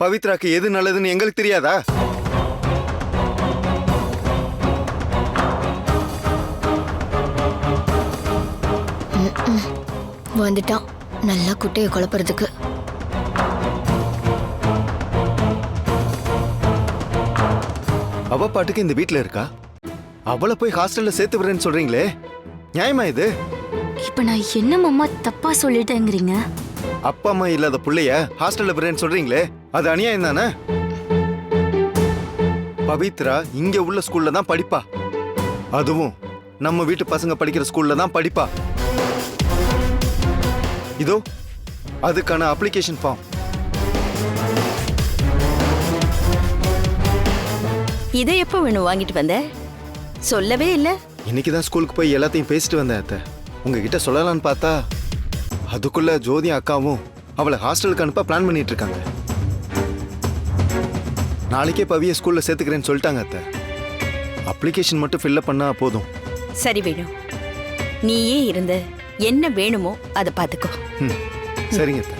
பவித்ராக்கு எது நல்லதுன்னு எங்களுக்கு தெரியாதா? வந்துட்டான் நல்லா குட்டையை குழப்பறதுக்கு. அவ பாட்டுக்கு இந்த வீட்ல இருக்கா, அவளை போய் ஹாஸ்டல்ல சேர்த்து விடுறேன்னு சொல்றீங்களே, நியாயமா இது? இப்ப நான் என்ன மாமா தப்பா சொல்லிட்டேங்கிறீங்க? அப்பா அம்மா இல்லாத புள்ளைய ஹாஸ்டல்ல விடுறேன்னு சொல்றீங்களே, அது அநியாயம் தானே? பவித்ரா இங்க உள்ள ஸ்கூல்ல தான் படிப்பா, அதுவும் நம்ம வீட்டு பசங்க படிக்கிற ஸ்கூல்ல தான் படிப்பா. இதோ அதுக்கான அப்ளிகேஷன் ஃபார்ம். இதை எப்போ வேணும் வாங்கிட்டு வந்த? சொல்லவே இல்ல. இன்னைக்கு தான் ஸ்கூலுக்கு போய் எல்லாத்தையும் பேசிட்டு வந்தேன் அத்தை. உங்ககிட்ட சொல்லலாம்னு பார்த்தா அதுக்குள்ள ஜோதி அக்காவும் அவளை ஹாஸ்டலுக்கு அனுப்ப பிளான் பண்ணிட்டு இருக்காங்க. நாளைக்கே பவிய ஸ்கூல்ல சேர்த்துக்கிறேன்னு சொல்லிட்டாங்க அத்தை. அப்ளிகேஷன் மட்டும் ஃபில்அப் பண்ணா போதும். சரி வேணும், நீயே இருந்து என்ன வேணுமோ அதை பார்த்துக்கோ. சரிங்க அத்தை.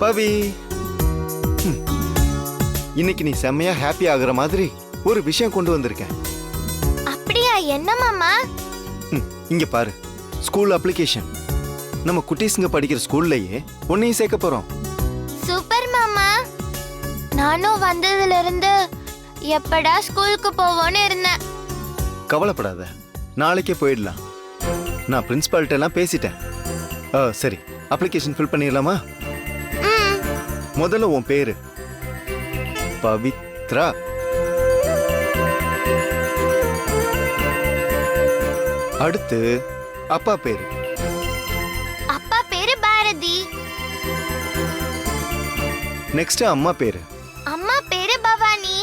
பவி, இன்னைக்கு நீ செம்மையா ஹாப்பி ஆகுற மாதிரி ஒரு விஷயம் கொண்டு வந்திருக்கேன். அப்படியா? என்ன மாமா? இங்க பாரு, ஸ்கூல் அப்ளிகேஷன். நம்ம குட்டீஸ்ங்க படிக்கிற ஸ்கூல்லயே உன்னையும் சேர்க்க போறோம். சூப்பர் மாமா. நானும் வந்ததுல இருந்து எப்படா ஸ்கூலுக்கு போவோன்னு இருந்தேன். கவலைப்படாத, நாளைக்கே போயிடலாம். நான் பிரின்சிபால்ட்ட எல்லாம் பேசிட்டேன். சரி, அப்ளிகேஷன் ஃபில் பண்ணிடலாமா? முதல்ல உன் பேரு பவித்ரா. அடுத்து அப்பா பேரு. அப்பா பேரு பாரதி. நெக்ஸ்ட் அம்மா பேரு. அம்மா பேரு பவானி.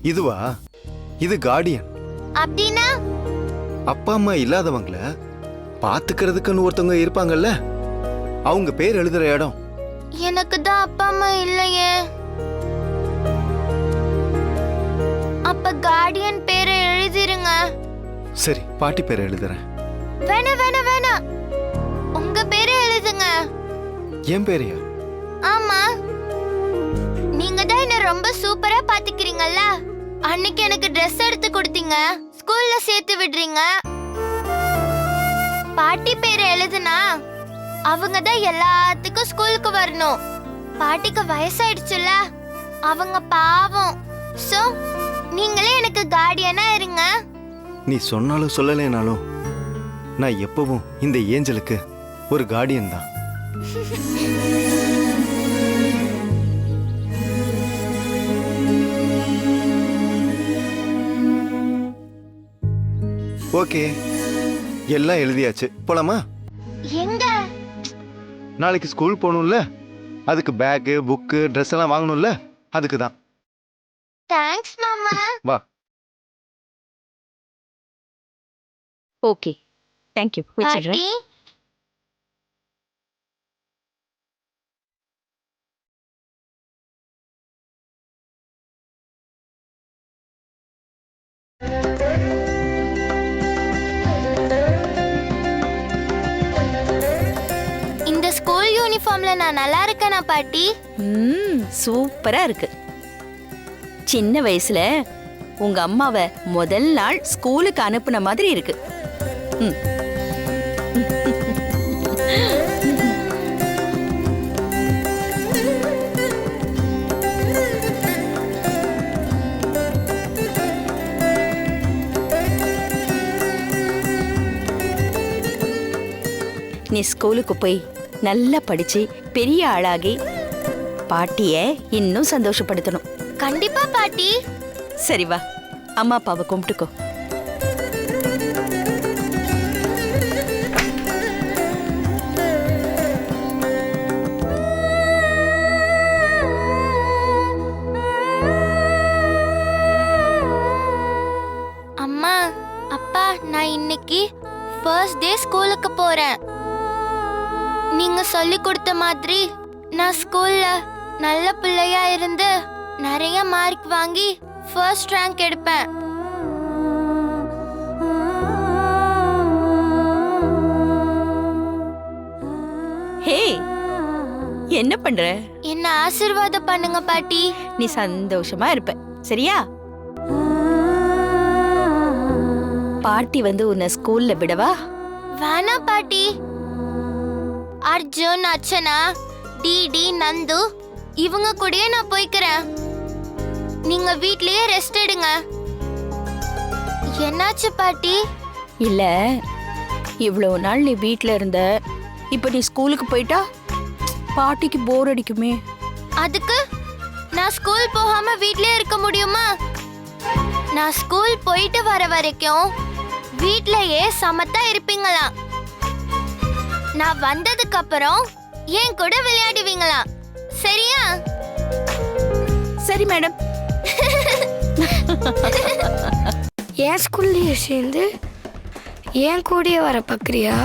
இதுவா? இது கார்டியன். அப்படினா அப்பா அம்மா இல்லாதவங்கள பாத்துக்கிறதுக்குன்னு ஒருத்தவங்க இருப்பாங்கல்ல, அவங்க பேர் எழுதுற இடம். எனக்கு தான் அப்பா அம்மா இல்லையே. அப்ப கார்டியன் பேரை எழுதிருங்க. சரி, பாட்டி பேரை எழுதுறேன். வேணா வேணா வேணா, உங்க பேரை எழுதுங்க. என் பேரையா? ஆமா, நீங்க தான் என்ன ரொம்ப சூப்பரா பாத்துக்கிறீங்கல்ல. அன்னைக்கு எனக்கு ட்ரெஸ் எடுத்து கொடுத்தீங்க, ஸ்கூல்ல சேர்த்து விடுறீங்க. பாட்டி பேரை எழுதுனா அவங்க தான் எல்லாத்துக்கும் ஸ்கூலுக்கு வரணும். பாட்டிக்கு வயசாயிடுச்சுல, அவங்க பாவம். சோ நீங்களே எனக்கு கார்டியனா இருங்க. நீ சொன்னாலும் சொல்லலைனாலும் நான் எப்பவும் இந்த ஏஞ்சலுக்கு ஒரு கார்டியன் தான். ஓகே, எல்லாம் எழுதியாச்சு. போலாமா? எங்க? நாளைக்கு ஸ்கூல் போகணும்ல, அதுக்கு பேக்கு புக்கு ட்ரெஸ் எல்லாம் வாங்கணும்ல, அதுக்கு தான். தேங்க்ஸ் மாமா. வா. Okay, thank you. வச்சிடுறேன். பாட்டி, இந்த ஸ்கூல் யூனிஃபார்ம்ல நான் நல்லா இருக்கேனா பாட்டி? சூப்பரா இருக்கு. சின்ன வயசுல உங்க அம்மாவை முதல் நாள் ஸ்கூலுக்கு அனுப்புன மாதிரி இருக்கு. நீ ஸ்கூலுக்கு போய் நல்லா படிச்சு பெரிய ஆளாகி பாட்டிய இன்னும் சந்தோஷப்படுத்தணும். கண்டிப்பா பாட்டி. சரி வா, அம்மா அப்பாவை கும்பிட்டுக்கோ. அம்மா அப்பா, நான் இன்னைக்கு ஃபர்ஸ்ட் டே ஸ்கூலுக்கு போறேன். நீங்க சொல்லி கொடுத்த மாதிரி நான் ஸ்கூல்ல நல்ல பிள்ளையா இருந்து நிறைய மார்க் வாங்கி ஃபர்ஸ்ட் ரேங்க் எடுப்பேன். ஹே, என்ன பண்ற? என்ன ஆசீர்வாதம் பண்ணுங்க பாட்டி. நீ சந்தோஷமா இருப்ப, சரியா? பாட்டி வந்து உன்னை ஸ்கூல்ல விடவா? வேணா பாட்டி. அர்ஜுன், அர்ச்சனா, டிடி, நந்து இவங்க கூடயே நான் போய்க்கிறேன். நீங்க வீட்லயே ரெஸ்ட் எடுங்க. என்னாச்சு பாட்டி? இல்ல, இவ்வளவு நாள் நீ வீட்ல இருந்த, இப்ப நீ ஸ்கூலுக்கு போயிட்டா பாட்டிக்கு போர் அடிக்குமே. அதுக்கு நான் ஸ்கூல் போகாம வீட்லயே இருக்க முடியுமா? நான் ஸ்கூல் போயிட்டு வர வரைக்கும் வீட்லயே சமத்தா இருப்பீங்களா? நான் வந்ததுக்கு அப்புறம் என் கூட விளையாடுவீங்களா? சரியா? சரி மேடம். என் ஸ்கூல்லையே சேர்ந்து என் கூடயே வர பார்க்குறியா?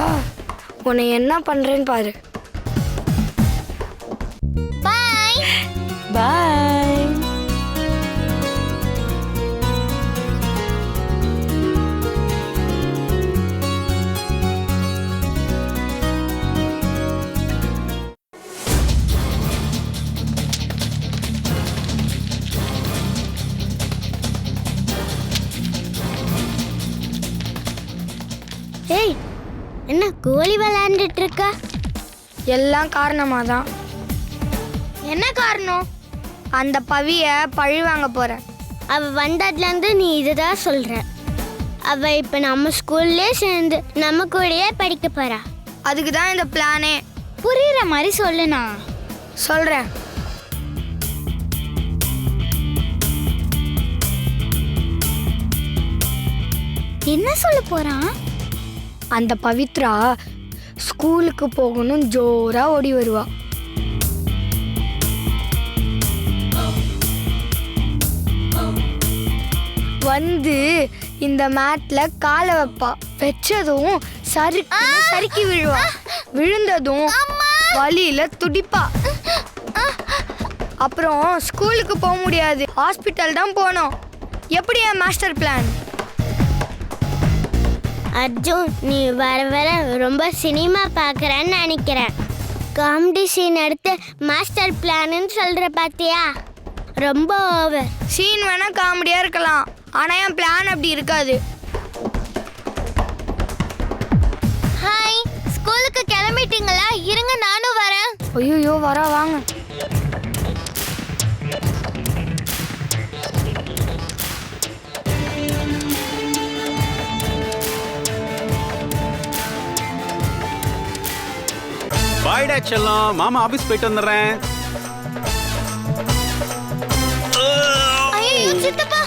உன்னை என்ன பண்ணுறேன்னு பாரு. பாய் பாய். ஏய், என்ன கோலி விளையாண்டுட்டு இருக்க? எல்லாம் காரணமாக தான். என்ன காரணம்? அந்த பவியை பழி வாங்க போகிறேன். அவ வந்ததுலேருந்து நீ இதுதான் சொல்ற. அவ இப்ப நம்ம ஸ்கூல்லே சேர்ந்து நம்ம கூடயே படிக்க போறா. அதுக்கு தான் இந்த பிளானே. புரியுற மாதிரி சொல்லுண்ணா. சொல்கிறேன். என்ன சொல்ல போறான்? அந்த பவித்ரா ஸ்கூலுக்கு போகணும் ஜோராக ஓடி வருவா. வந்து இந்த மேட்ல காலை வைப்பா. வச்சதும் சறுக்கி விழுவா. விழுந்ததும் வலியில துடிப்பா. அப்புறம் ஸ்கூலுக்கு போக முடியாது, ஹாஸ்பிட்டல் தான் போனோம். எப்படி என் மாஸ்டர் பிளான்? அர்ஜுன், நீ வர வர ரொம்ப சினிமா பார்க்குறேன்னு நினைக்கிறேன். காமெடி சீன் எடுத்து மாஸ்டர் பிளான்னு சொல்ற பாத்தியா? ரொம்ப ஓவர். சீன் வேணா காமெடியா இருக்கலாம், ஆனா என் பிளான் அப்படி இருக்காது. ஹாய், ஸ்கூலுக்கு கிளம்பிட்டீங்களா? இருங்க, நானும் வரேன். ஐயோ, வரா வாங்க. பாய்டா செல்லம், மாமா ஆபீஸ் போயிட்டு வந்துடுறேன். ஐயோ சித்தப்பா.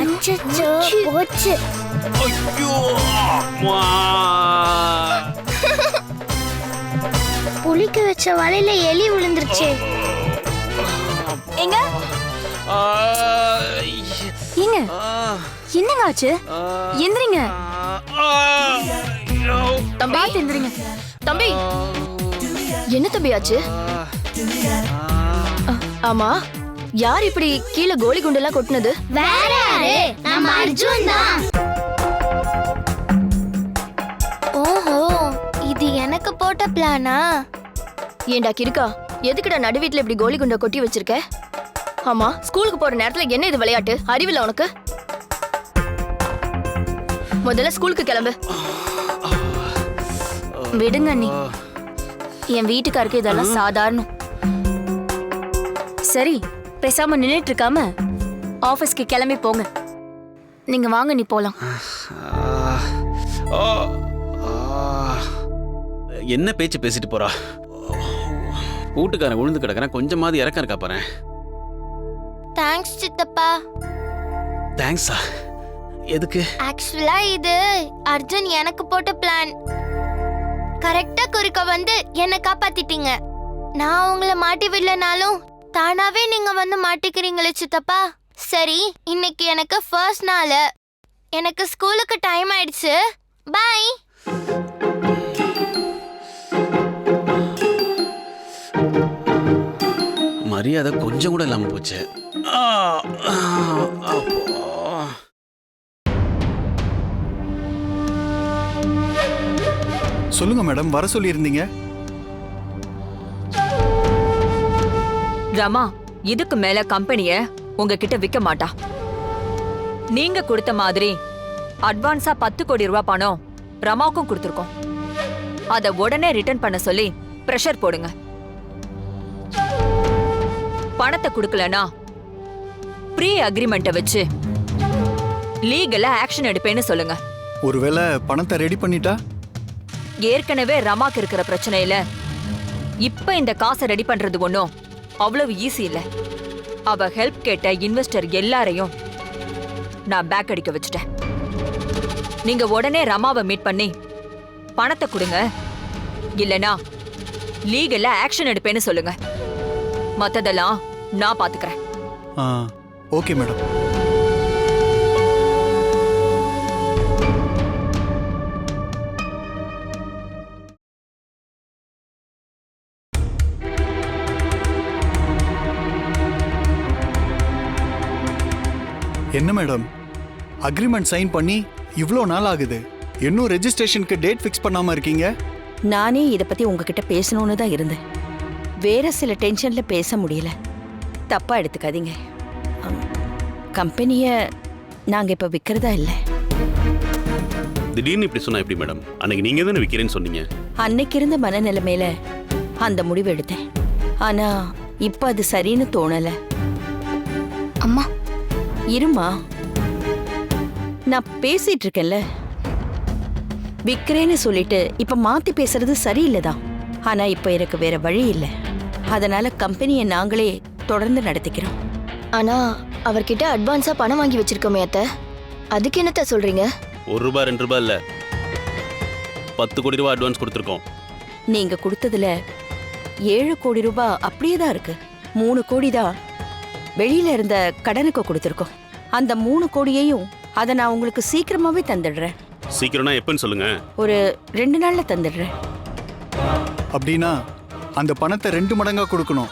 அச்சச்சோ, போச்சு. ஐயோ அம்மா. புளிக்க வச்ச வலையில எலி விழுந்துருச்சு. எங்க ஏங்க, என்னங்க ஆச்சு? எந்திரிங்க தம்பி, எந்திரிங்க தம்பி. என்ன தம்பி ஆச்சு? ஆமா, யார் இப்படி கீழே கோலி குண்டெல்லாம் கொட்டினது? வேற யாரு? நம்ம அர்ஜுன் தான். ஓஹோ, இது எனக்கு போட்ட பிளானா? ஏண்டா கிறுக்கா, எதுக்குடா நடு வீட்டுல இப்படி கோலி குண்டை கொட்டி வச்சிருக்க? ஆமா, ஸ்கூலுக்கு போற நேரத்துல என்ன இது விளையாட்டு? அறிவில்ல உனக்கு? முதல்ல ஸ்கூலுக்கு கிளம்பு. விடுங்க அண்ணி, என் வீட்டுக்காருக்கு இதெல்லாம் சாதாரணம். சரி, பேசாம நின்னுட்டு இருக்காம ஆபீஸ்க்கு கிளம்பி போங்க. நீங்க வாங்க, நீ போலாம். ஆ, ஆ. என்ன பேச்சு பேசிட்டு போறா? வீட்டுக்காரன் விழுந்து கிடக்குறேன், கொஞ்சமாவது இறக்கம் இருக்கா பாரு. தேங்க்ஸ் சித்தப்பா. தேங்க்ஸா? எதுக்கு? ஆக்சுவலா இது அர்ஜுன் எனக்கு போட்ட பிளான். கரெக்டா குறுக்க வந்து என்னை காப்பாத்திட்டீங்க. நான் உங்களை மாட்டி விடலனாலும் தானாவே நீங்க வந்து மாட்டிக்கிறீங்களே சித்தப்பா. சரி, இன்னைக்கு எனக்கு ஃபர்ஸ்ட் நாள். எனக்கு ஸ்கூலுக்கு டைம் ஆயிடுச்சு. பை. மரியாதை கொஞ்சம் கூட இல்லாம போச்சு. ஆ, ஆ, அப்பா. சொல்லுங்க மேடம், வர சொல்லியிருந்தீங்க. ரமா, இதுக்கு மேல கம்பெனிய உங்ககிட்ட விற்க மாட்டா. நீங்க கொடுத்த மாதிரி அட்வான்ஸா 10 கோடி ரூபாய் பணம் ரமாவுக்கும் கொடுத்துருக்கோம். அத உடனே ரிட்டர்ன் பண்ண சொல்லி பிரஷர் போடுங்க. பணத்தை கொடுக்கலனா ப்ரீ அக்ரிமெண்ட்டை வச்சு லீகலா ஆக்ஷன் எடுப்பேன்னு சொல்லுங்க. ஒருவேளை பணத்தை ரெடி பண்ணிட்டா? ஏற்கனவே ரமாக்கு இருக்கிற பிரச்சனையில இப்ப இந்த காசை ரெடி பண்றது ஒன்றும் அவ்வளவு ஈஸி இல்ல. அவ ஹெல்ப் கேட்ட இன்வெஸ்டர் எல்லாரையும் நான் பேக் அடிக்க வச்சுட்டேன். நீங்க உடனே ரமாவை மீட் பண்ணி பணத்தை கொடுங்க, இல்லனா லீகலா ஆக்ஷன் எடுப்பேன்னு சொல்லுங்க. மத்ததெல்லாம் நான் பாத்துக்கிறேன். Okay madam. என்ன மேடம், அக்ரிமெண்ட் சைன் பண்ணி இவ்வளோ நாள் ஆகுது, இன்னும் ரெஜிஸ்ட்ரேஷனுக்கு டேட் ஃபிக்ஸ் பண்ணாம இருக்கீங்க? நானே இத பத்தி உங்ககிட்ட பேசணும்னு தான் இருந்தேன். வேற சில டென்ஷன்ல பேச முடியல. தப்பா எடுத்துக்காதீங்க. கம்பெனிய நாங்க இப்ப விக்கிறதா இல்ல. திடீர்னு இப்படி சொன்னா எப்படி மேடம்? அன்னைக்கு நீங்க தானே விக்கிறேன்னு சொன்னீங்க. அன்னைக்கு இருந்த மனநிலைமையில அந்த முடிவு எடுத்தேன். ஆனா இப்ப அது சரின்னு தோணல. அம்மா இருமா, நான் பேசிட்டு இருக்கேன்ல. விக்கிறேன்னு சொல்லிட்டு இப்ப மாத்தி பேசுறது சரியில்லைதான். ஆனா இப்ப எனக்கு வேற வழி இல்லை. அதனால கம்பெனியை நாங்களே தொடர்ந்து நடத்திக்கிறோம். ஆனா அவர்கிட்ட அட்வான்ஸா பணம் வாங்கி வச்சிருக்கோமே அத்தை, அதுக்கு என்னத்த சொல்றீங்க? ₹1 ₹2 இல்ல, 10 கோடி ரூபாய் அட்வான்ஸ் கொடுத்துருக்கோம். நீங்க கொடுத்ததுல 7 கோடி ரூபாய் அப்படியே தான் இருக்கு. 3 கோடி தான் வெளியில இருந்த கடனுக்கு கொடுத்துருக்கோம். அந்த 3 கோடியையும் அதை நான் உங்களுக்கு சீக்கிரமாவே தந்துடுறேன். சீக்கிரம்னா எப்பன்னு சொல்லுங்க. ஒரு 2 நாள்ல தந்துடுறேன். அப்படின்னா அந்த பணத்தை 2 மடங்கா கொடுக்கணும்.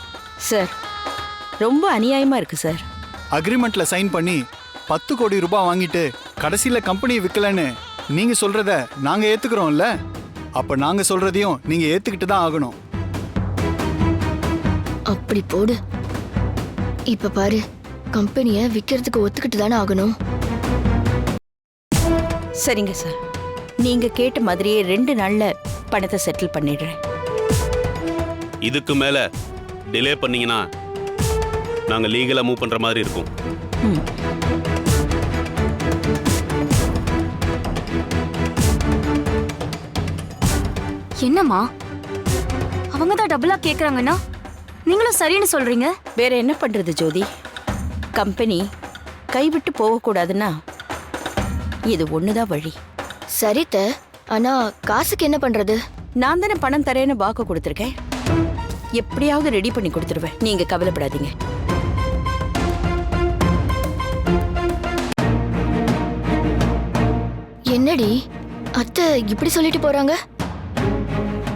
சார், ரொம்ப அநியாயமா இருக்கு சார். அக்ரிமெண்ட்ல சைன் பண்ணி 10 கோடி ரூபாய் வாங்கிட்டு கடைசியில கம்பெனியை விற்கலன்னு நீங்க சொல்றத நாங்க ஏத்துக்கிறோம்ல, அப்ப நாங்க சொல்றதையும் நீங்க ஏத்துக்கிட்டு தான் ஆகணும். அப்படி போடு. இப்ப பாரு, கம்பெனிய விக்கிறதுக்கு ஒத்துக்கிட்டு தானே ஆகணும். சரிங்க சார், நீங்க கேட்ட மாதிரியே 2 நாள்ல பணத்தை செட்டில் பண்ணிடுறேன். இதுக்கு மேல டிலே பண்ணீங்கன்னா நாங்க லீகலா மூவ் பண்ற மாதிரி இருக்கும். ம். என்னம்மா, அவங்க தான் டபுளா கேக்குறாங்கன்னா நீங்களும் சரின்னு சொல்றீங்க? வேற என்ன பண்றது ஜோதி? கம்பெனி கைவிட்டு போகக்கூடாதுன்னா இது ஒண்ணுதான் வழி. சரித்த, ஆனா காசுக்கு என்ன பண்றது? நான் தானே பணம் தரேன்னு வாக்கு கொடுத்துருக்கேன். எப்படியாவது ரெடி பண்ணி கொடுத்துருவேன், நீங்க கவலைப்படாதீங்க. என்னடி அத்தை இப்படி சொல்லிட்டு போறாங்க?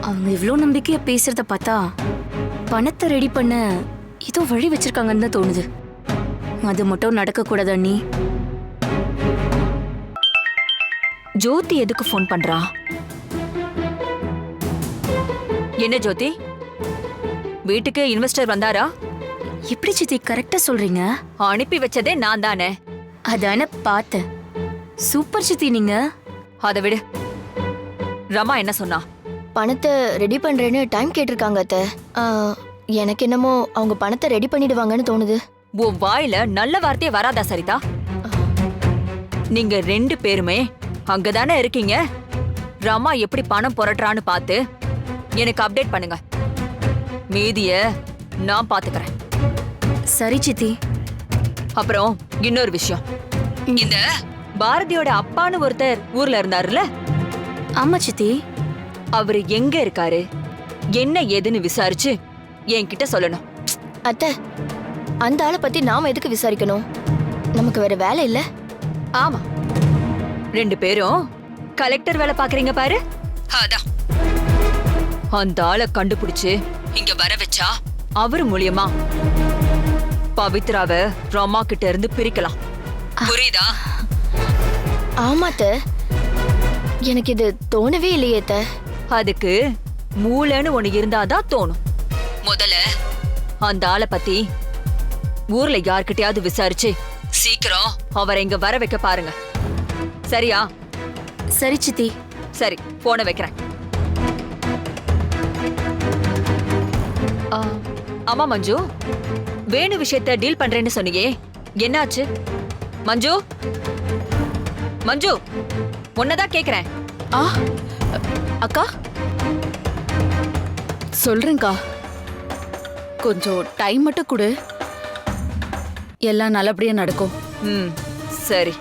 அவங்க இவ்ளோ நம்பிக்கையா பேசுறத பார்த்தா பணத்தை ரெடி பண்ண ஏதோ வழி வச்சிருக்காங்கன்னு தான் தோணுது. அது மட்டும் நடக்க கூடாது அண்ணி. ஜோதி எதுக்கு ஃபோன் பண்றா? என்ன ஜோதி, வீட்டுக்கு இன்வெஸ்டர் வந்தாரா? எப்படி சித்தி கரெக்டா சொல்றீங்க? அனுப்பி வச்சதே நான் தானே. அதான பார்த்தேன். சூப்பர் சித்தி நீங்க. அதை விடு. ரமா என்ன சொன்னா? பணத்தை ரெடி பண்றேன்னு டைம் கேட்டிருக்காங்க அத்தை. எனக்கு என்னமோ அவங்க பணத்தை ரெடி பண்ணிடுவாங்கன்னு தோணுது. உன் வாயில நல்ல வார்த்தையே வராதா சரிதா? நீங்க 2 பேருமே அங்கதானே இருக்கீங்க. ரமா எப்படி பணம் புரட்டுறான்னு பார்த்து எனக்கு அப்டேட் பண்ணுங்க. மீதிய நான் பாத்துக்கறேன். சரி சித்தி. அப்புறம் இன்னொரு விஷயம், இந்த பாரதியோட அப்பான்னு ஒருத்தர் ஊர்ல இருந்தாருல, ஆமா சித்தி. அவரு எங்க இருக்காரு, என்ன ஏதுன்னு விசாரிச்சு என்கிட்ட சொல்லணும். அத்தை, அந்த ஆளை பத்தி நாம எதுக்கு விசாரிக்கணும்? நமக்கு வேற வேலை இல்ல? ஆமா, 2 பேரும் கலெக்டர் வேலை பாக்குறீங்க பாரு, அதான். அந்த ஆளை கண்டுபிடிச்சு இங்க வர வச்சா அவரு மூலியமா பவித்ராவை ரமா கிட்ட இருந்து பிரிக்கலாம். புரியுதா? ஆமாத்த, எனக்கு இது தோணவே இல்லையே அத்தை. அதுக்கு மூளைன்னு ஒண்ணு இருந்தாதான் தோணும். முதல்ல அந்த ஆளை பத்தி ஊர்ல யார்கிட்டயாவது விசாரிச்சு சீக்கிரம் அவரை இங்க வர வைக்க பாருங்க. சரியா? சரி சித்தி. சரி, போன வைக்கிறேன். ஆமா மஞ்சு, வேணு விஷயத்த டீல் பண்றேன்னு சொன்னியே, என்னாச்சு? மஞ்சு, மஞ்சு, உன்னதான் கேக்குறேன். அக்கா சொல்றேன்க்கா, கொஞ்சம் டைம் மட்டும் கொடு, எல்லாம் நல்லபடியா நடக்கும். ம், சரி.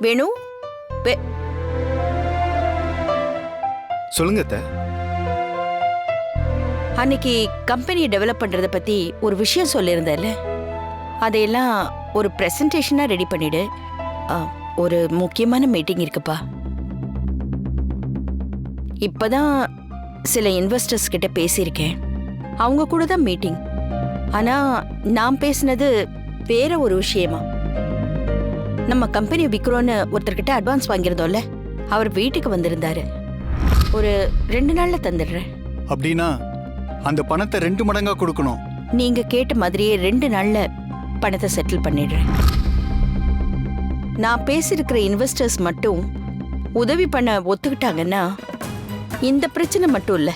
வேணு, சொல்லுங்க அத்தை. அன்னைக்கு கம்பெனியை டெவலப் பண்றத பத்தி ஒரு விஷயம் சொல்லியிருந்தேன்ல, அதையெல்லாம் ஒரு பிரசன்டேஷனா ரெடி பண்ணிடு. ஒரு முக்கியமான மீட்டிங் இருக்குப்பா. இப்பதான் சில இன்வெஸ்டர்ஸ் கிட்ட பேசியிருக்கேன், அவங்க கூட தான் மீட்டிங். ஆனா நான் பேசினது வேற ஒரு விஷயமா. நம்ம கம்பெனி விற்கிறோன்னு ஒருத்தர்கிட்ட அட்வான்ஸ் வாங்கியிருந்தோம்ல, அவர் வீட்டுக்கு வந்திருந்தாரு. ஒரு 2 நாள்ல தந்துடுறேன். அப்படின்னா அந்த பணத்தை 2 மடங்கா கொடுக்கணும். நீங்க கேட்ட மாதிரியே 2 நாள்ல பணத்தை செட்டில் பண்ணிடுறேன். நான் பேசியிருக்கிற இன்வெஸ்டர்ஸ் மட்டும் உதவி பண்ண ஒத்துக்கிட்டாங்கன்னா இந்த பிரச்சனை மட்டும் இல்ல,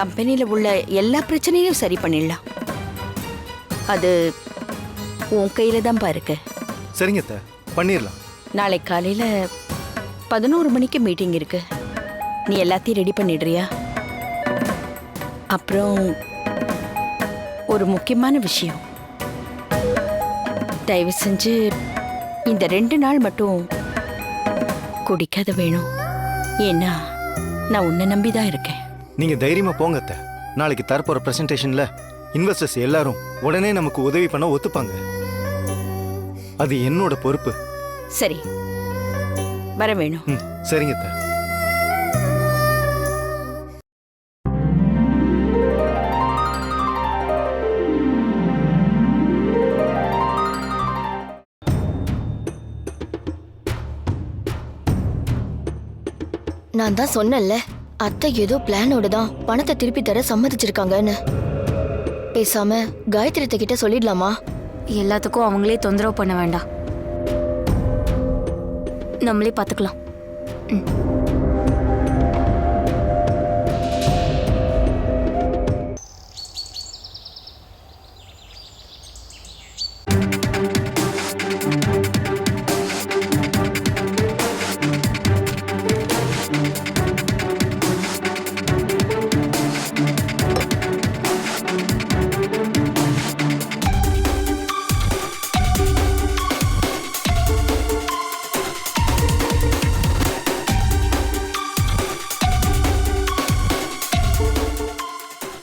கம்பெனியில உள்ள எல்லா பிரச்சனையும் சரி பண்ணிடலாம். அது உன் கையில தான் இருக்கு. சரிங்க அத்தை, பண்ணிடலாம். நாளை காலையில 11 மணிக்கு மீட்டிங் இருக்கு. நீ எல்லாத்தையும் ரெடி பண்ணிடுறியா? அப்புறம் ஒரு முக்கியமான விஷயம், தயவு செஞ்சு இந்த 2 நாள் மட்டும் குடிக்காத வேணும். ஏன்னா நான் உன்னை நம்பிதான் இருக்கேன். நீங்க தைரியமா போங்க அத்தை. நாளைக்கு தரப்போற பிரசன்டேஷன்ல இன்வெஸ்டர்ஸ் எல்லாரும் உடனே நமக்கு உதவி பண்ண ஒத்துப்பாங்க. அது என்னோட பொறுப்பு. சரி, வர வேணும். சரிங்க அத்தை. நான் தான் சொன்னேன்ல, அத்தை ஏதோ பிளானோட தான் பணத்தை திருப்பி தர சம்மதிச்சிருக்காங்கன்னு. பேசாம காயத்ரி கிட்ட சொல்லிடலாமா? எல்லாத்துக்கும் அவங்களே தொந்தரவு பண்ண வேண்டாம், நம்மளே பாத்துக்கலாம்.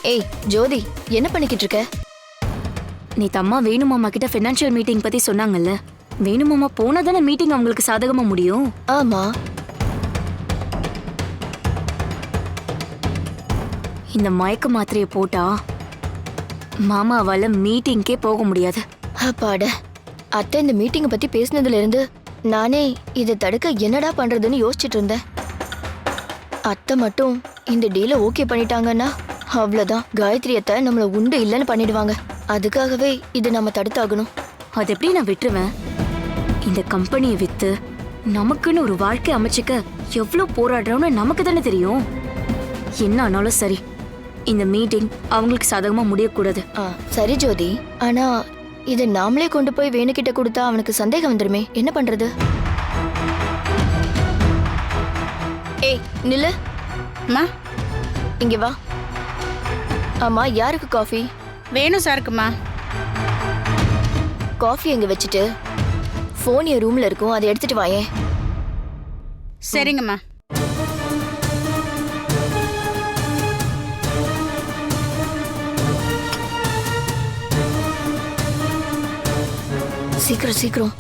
ஏய் ஜோதி, என்ன பண்ணிக்கிட்டு இருக்க? நீ தம்மா வேணுமாமா கிட்ட ஃபினான்ஷியல் மீட்டிங் பத்தி சொன்னாங்கல்ல, வேணுமாமா போனா தானே மீட்டிங் அவங்களுக்கு சாதகமா முடியும். ஆமா, இந்த மயக்க மாத்திரையை போட்டா மாமாவால மீட்டிங்கே போக முடியாது. அப்பாட, அத்தை இந்த மீட்டிங்கை பத்தி பேசினதுல இருந்து நானே இதை தடுக்க என்னடா பண்றதுன்னு யோசிச்சுட்டு இருந்தேன். அத்தை மட்டும் இந்த டீலை ஓகே பண்ணிட்டாங்கன்னா அவ்வளவுதான், காயத்ரி அத்தை நம்மள உண்டு இல்லைன்னு பண்ணிடுவாங்க. அதுக்காகவே இதை நம்ம தடுத்தாகணும். அது எப்படி நான் விட்டுருவேன்? இந்த கம்பெனியை வித்து நமக்குன்னு ஒரு வாழ்க்கை அமைச்சுக்க எவ்வளோ போராடுறோம்னு நமக்கு தானே தெரியும். என்ன ஆனாலும் சரி, இந்த மீட்டிங் அவங்களுக்கு சாதகமா முடியக்கூடாது. சரி ஜோதி, ஆனா இதை நாமளே கொண்டு போய் வேணுகிட்ட கொடுத்தா அவனுக்கு சந்தேகம் வந்துருமே, என்ன பண்றது? ஏய் நில்லு, அம்மா இங்க வா. ஆமா, யாருக்கு காஃபி? வேணும் சாருக்குமா. காஃபி எங்க வச்சுட்டு ஃபோன் என் ரூம்ல இருக்கும், அதை எடுத்துட்டு வாயேன். சரிங்கம்மா. சீக்கிரம் சீக்கிரம்.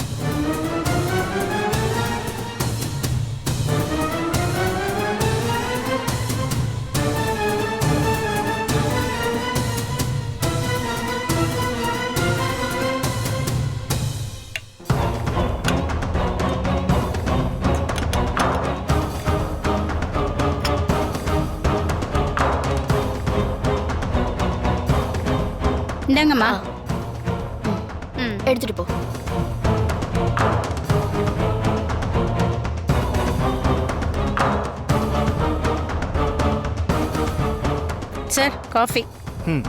இந்தாங்கம்மா. எடுத்துட்டு போ. Sir coffee. ம்